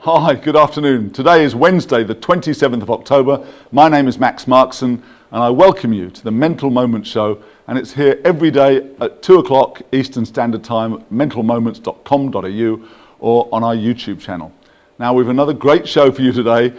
Hi, good afternoon. Today is Wednesday, the 27th of October. My name is Max Markson, and I welcome you to the Mental Moments Show. And it's here every day at 2 o'clock Eastern Standard Time at mentalmoments.com.au or on our YouTube channel. Now, we've another great show for you today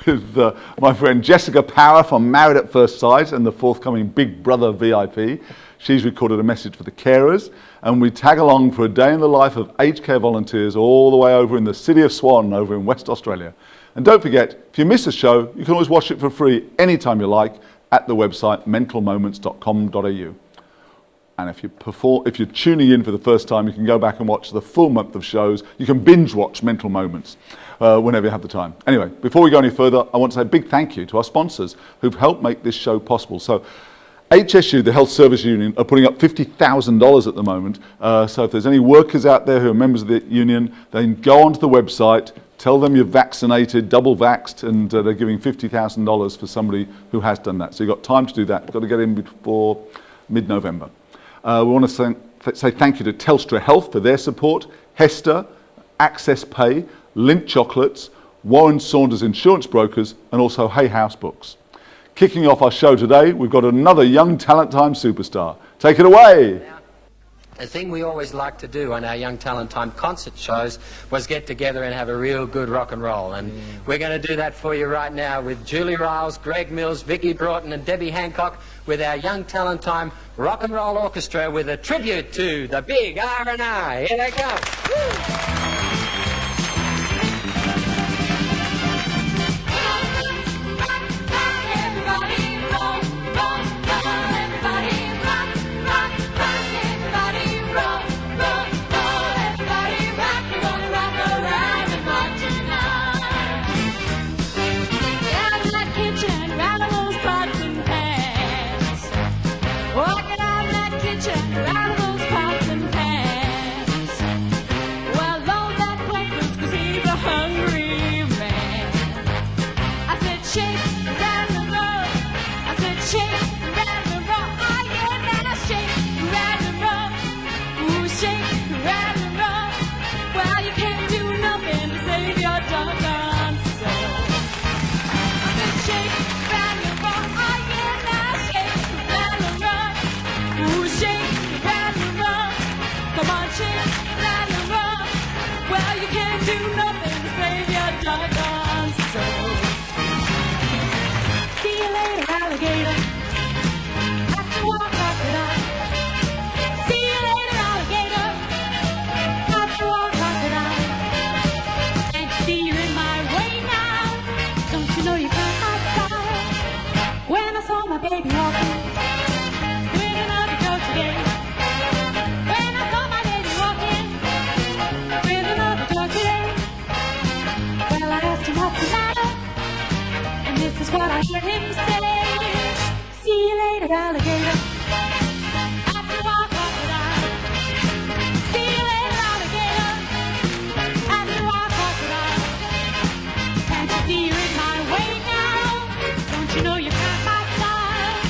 with my friend Jessica Power from Married at First Sight and the forthcoming Big Brother VIP. She's recorded a message for the carers, and we tag along for a day in the life of aged care volunteers all the way over in the city of Swan over in West Australia. And don't forget, if you miss a show, you can always watch it for free anytime you like at the website mentalmoments.com.au. And if you're tuning in for the first time, you can go back and watch the full month of shows. You can binge watch Mental Moments whenever you have the time. Anyway, before we go any further, I want to say a big thank you to our sponsors who've helped make this show possible. So HSU, the Health Service Union, are putting up $50,000 at the moment. So if there's any workers out there who are members of the union, then go onto the website, tell them you're vaccinated, double vaxxed, and they're giving $50,000 for somebody who has done that. So you've got time to do that. You've got to get in before mid-November. We want to say thank you to Telstra Health for their support, Hester, Access Pay, Lindt Chocolates, Warren Saunders Insurance Brokers, and also Hay House Books. Kicking off our show today, we've got another Young Talent Time superstar. Take it away. The thing we always like to do on our Young Talent Time concert shows was get together and have a real good rock and roll. And we're going to do that for you right now with Julie Riles, Greg Mills, Vicky Broughton and Debbie Hancock with our Young Talent Time Rock and Roll Orchestra with a tribute to the big R&I. Here they come. Woo! What I hear him say, see you later, alligator. After all, crocodile. See you later, alligator. After all, crocodile. Can't you see you're in my way now? Don't you know you got my style?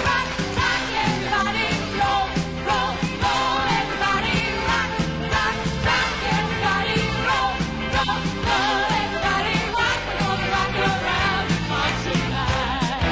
Rock, rock, everybody, roll, roll, roll, everybody, rock, rock, rock, everybody, roll, roll, roll, everybody, rock. Rock around my tonight.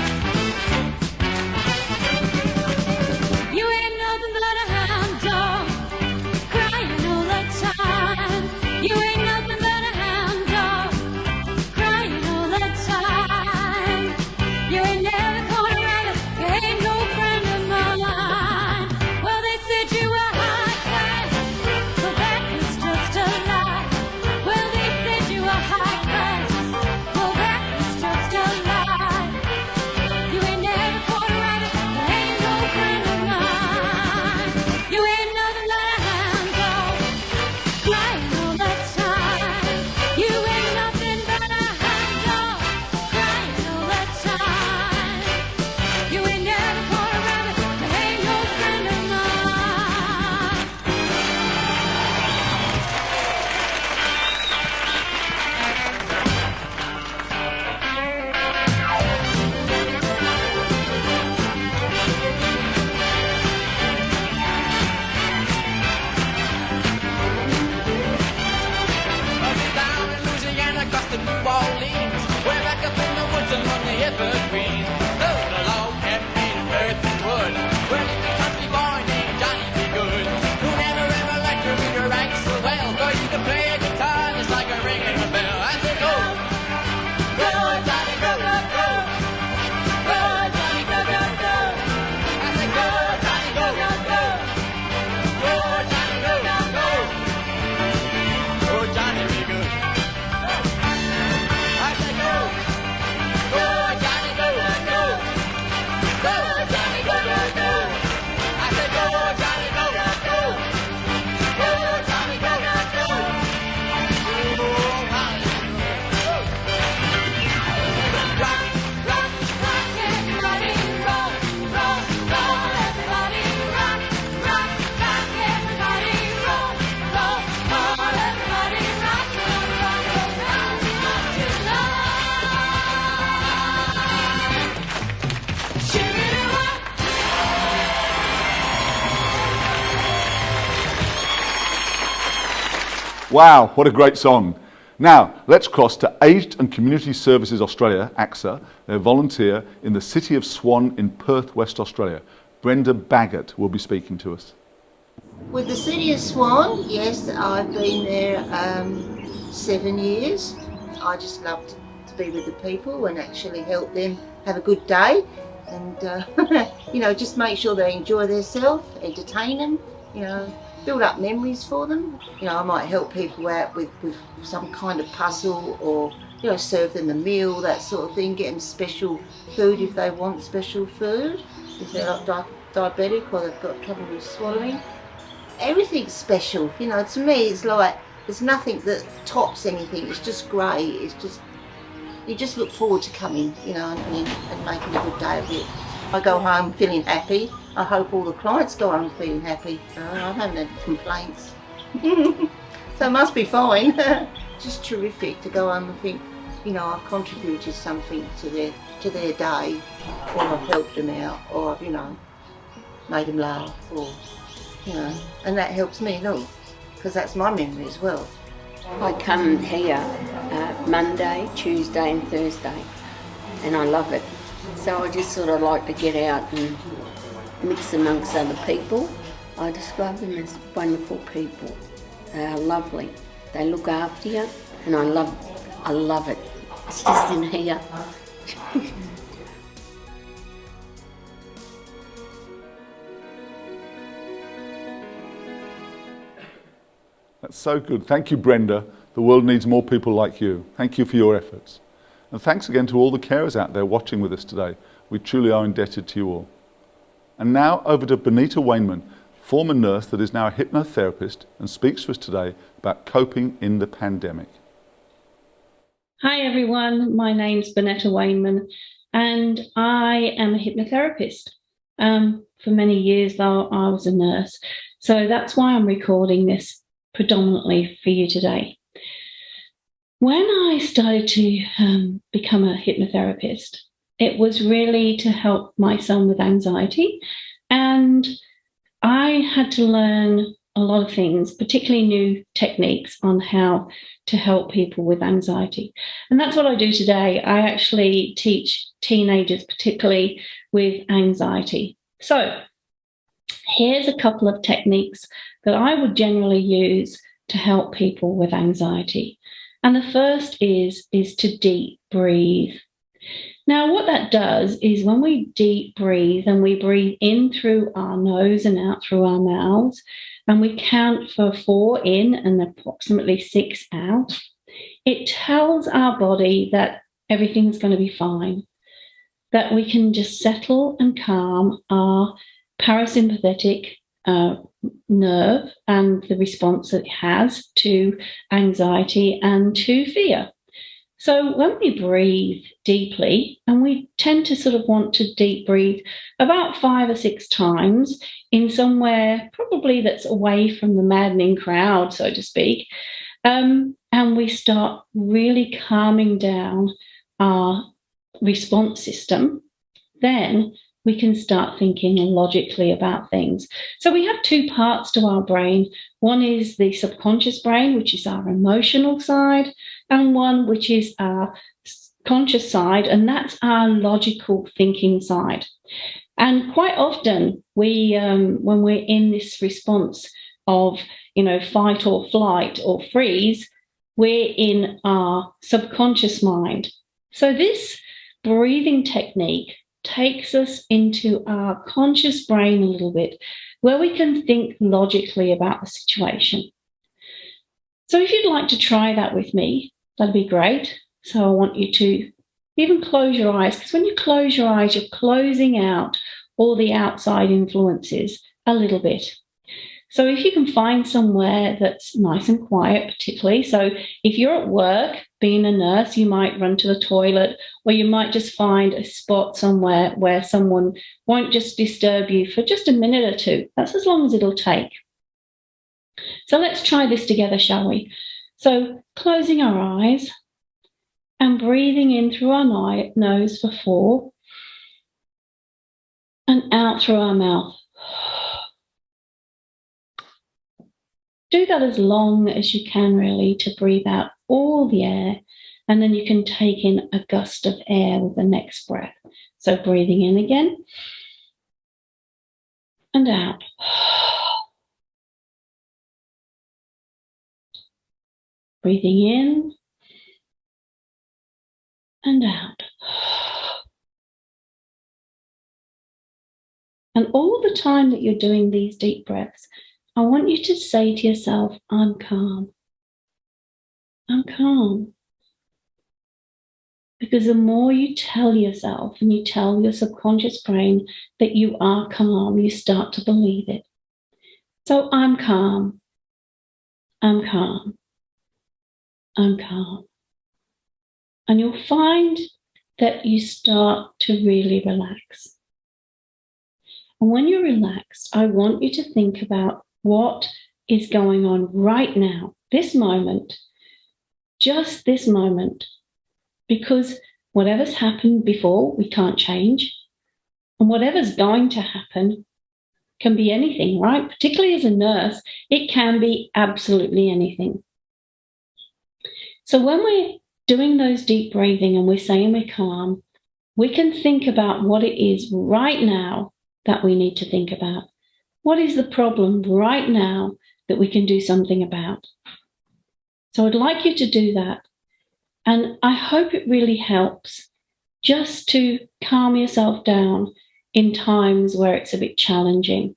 Wow, what a great song. Now, let's cross to Aged and Community Services Australia, AXA, their volunteer in the city of Swan in Perth, West Australia. Brenda Baggett will be speaking to us. With the City of Swan, yes, I've been there 7 years. I just love to be with the people and actually help them have a good day and, just make sure they enjoy themselves, entertain them, build up memories for them. I might help people out with some kind of puzzle or, serve them a meal, that sort of thing, get them special food if they want special food, if they're like diabetic or they've got trouble with swallowing. Everything's special, to me it's like there's nothing that tops anything. It's just great. It's just, you just look forward to coming, and making a good day of it. I go home feeling happy. I hope all the clients go home feeling happy. I haven't had complaints. So it must be fine. Just terrific to go home and think, I've contributed something to their day, or I've helped them out, or I've, made them laugh, or and that helps me, look, because that's my memory as well. I come here Monday, Tuesday and Thursday, and I love it. So I just sort of like to get out and mix amongst other people. I describe them as wonderful people. They are lovely. They look after you, and I love it. It's just in here. That's so good. Thank you, Brenda. The world needs more people like you. Thank you for your efforts. And thanks again to all the carers out there watching with us today. We truly are indebted to you all. And now over to Benita Wainman, former nurse that is now a hypnotherapist and speaks to us today about coping in the pandemic. Hi everyone, my name's Benita Wainman and I am a hypnotherapist. For many years though, I was a nurse. So that's why I'm recording this predominantly for you today. When I started to become a hypnotherapist, it was really to help my son with anxiety, and I had to learn a lot of things, particularly new techniques on how to help people with anxiety. And that's what I do today. I actually teach teenagers, particularly with anxiety. So here's a couple of techniques that I would generally use to help people with anxiety. And the first is to deep breathe. Now, what that does is when we deep breathe and we breathe in through our nose and out through our mouths, and we count for 4 in and approximately 6 out, it tells our body that everything's going to be fine, that we can just settle and calm our parasympathetic nerve and the response that it has to anxiety and to fear. So when we breathe deeply, and we tend to sort of want to deep breathe about 5 or 6 times in somewhere probably that's away from the maddening crowd, so to speak, and we start really calming down our response system, then we can start thinking logically about things. So we have 2 parts to our brain. One is the subconscious brain, which is our emotional side, and one which is our conscious side, and that's our logical thinking side. And quite often we, when we're in this response of, fight or flight or freeze, we're in our subconscious mind. So this breathing technique takes us into our conscious brain a little bit, where we can think logically about the situation. So if you'd like to try that with me, that'd be great. So I want you to even close your eyes, because when you close your eyes, you're closing out all the outside influences a little bit. So if you can find somewhere that's nice and quiet, particularly, so if you're at work, being a nurse, you might run to the toilet, or you might just find a spot somewhere where someone won't just disturb you for just a minute or 2. That's as long as it'll take. So let's try this together, shall we? So closing our eyes and breathing in through our nose for 4 and out through our mouth. do that as long as you can, really, to breathe out all the air. And then you can take in a gust of air with the next breath. So breathing in again and out. Breathing in and out. And all the time that you're doing these deep breaths, I want you to say to yourself, I'm calm. I'm calm. Because the more you tell yourself and you tell your subconscious brain that you are calm, you start to believe it. So I'm calm. I'm calm. I'm calm. And you'll find that you start to really relax. And when you're relaxed, I want you to think about what is going on right now, this moment, just this moment. Because whatever's happened before, we can't change. And whatever's going to happen can be anything, right? Particularly as a nurse, it can be absolutely anything. So when we're doing those deep breathing and we're saying we're calm, we can think about what it is right now that we need to think about. What is the problem right now that we can do something about? So I'd like you to do that. And I hope it really helps just to calm yourself down in times where it's a bit challenging.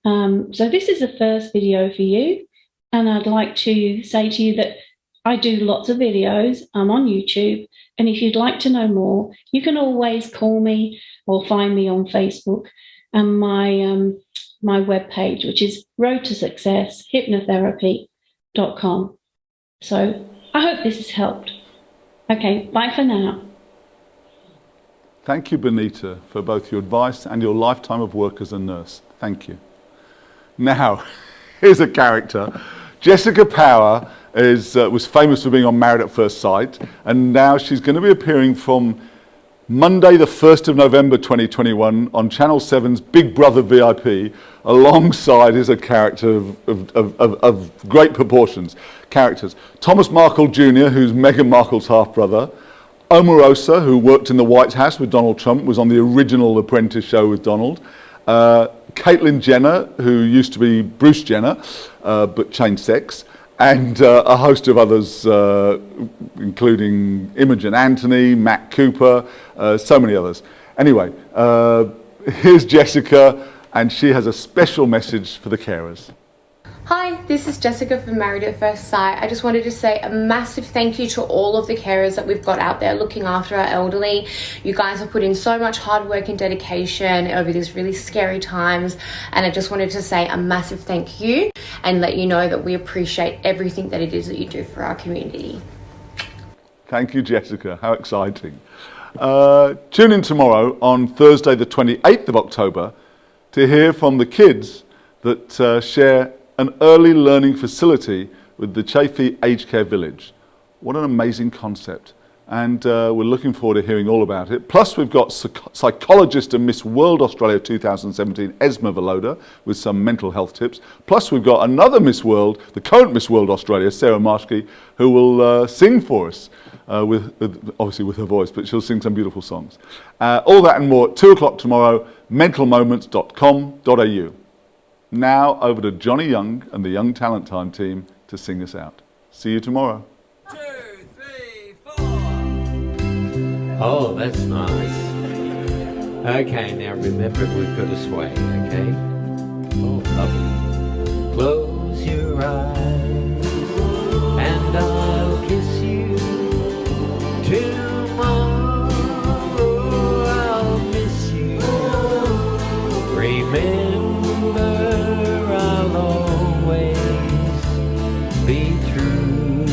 So this is the first video for you. And I'd like to say to you that I do lots of videos. I'm on YouTube. And if you'd like to know more, you can always call me or find me on Facebook and my webpage, which is roadtosuccesshypnotherapy.com. So I hope this has helped. Okay, bye for now. Thank you, Benita, for both your advice and your lifetime of work as a nurse. Thank you. Now, here's a character. Jessica Power was famous for being on Married at First Sight, and now she's going to be appearing from Monday, the 1st of November 2021 on Channel 7's Big Brother VIP, alongside is a character of great proportions. Characters. Thomas Markle Jr., who's Meghan Markle's half-brother. Omarosa, who worked in the White House with Donald Trump, was on the original Apprentice show with Donald. Caitlyn Jenner, who used to be Bruce Jenner, but changed sex. And a host of others, including Imogen Anthony, Matt Cooper, so many others. Anyway, here's Jessica, and she has a special message for the carers. Hi, this is Jessica from Married at First Sight. I just wanted to say a massive thank you to all of the carers that we've got out there looking after our elderly. You guys have put in so much hard work and dedication over these really scary times, and I just wanted to say a massive thank you and let you know that we appreciate everything that it is that you do for our community. Thank you, Jessica. How exciting. Tune in tomorrow on Thursday the 28th of October to hear from the kids that share an early learning facility with the Chafee Aged Care Village. What an amazing concept. And we're looking forward to hearing all about it. Plus we've got psychologist and Miss World Australia 2017, Esma Valoda, with some mental health tips. Plus we've got another Miss World, the current Miss World Australia, Sarah Marshke, who will sing for us, obviously with her voice, but she'll sing some beautiful songs. All that and more at 2 o'clock tomorrow, mentalmoments.com.au. Now over to Johnny Young and the Young Talent Time team to sing us out. See you tomorrow. 2, 3, 4. Oh, that's nice. Okay, now remember we've got to sway, okay? Oh, lovely. Close your eyes and I'll kiss you. Tomorrow I'll miss you. Remember, I'll always be true.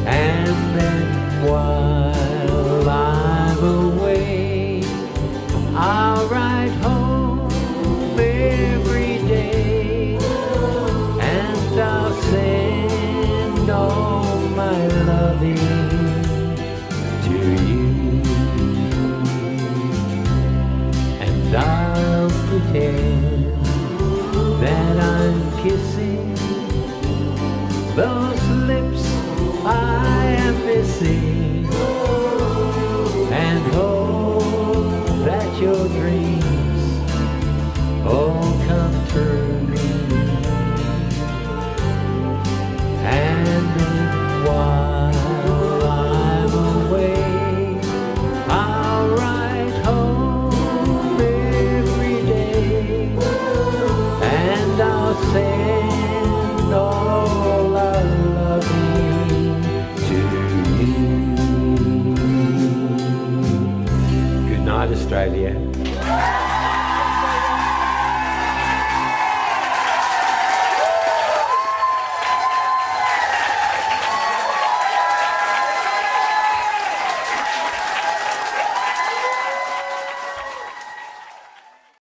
And then while I'm away, I'll ride home every day, and I'll send all my loving to you. And I'll pretend that I'm kissing, those lips I am missing, and hope that your dreams all come true. And then while I'm away, I'll write home every day, and I'll send all our loving to you. Good night, Australia.